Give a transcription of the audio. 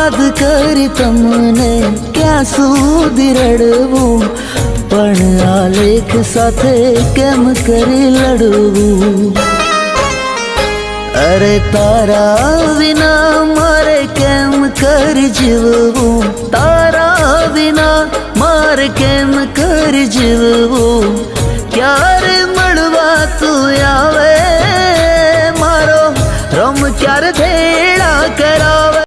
યાદ કરી તમને ક્યાં સુધી રડવું, પણ આ લેખ સાથે કેમ કરી લડવું। અરે તારા વિના મારે કેમ કરી જીવવું, તારા વિના મારે કેમ કરી જીવવું।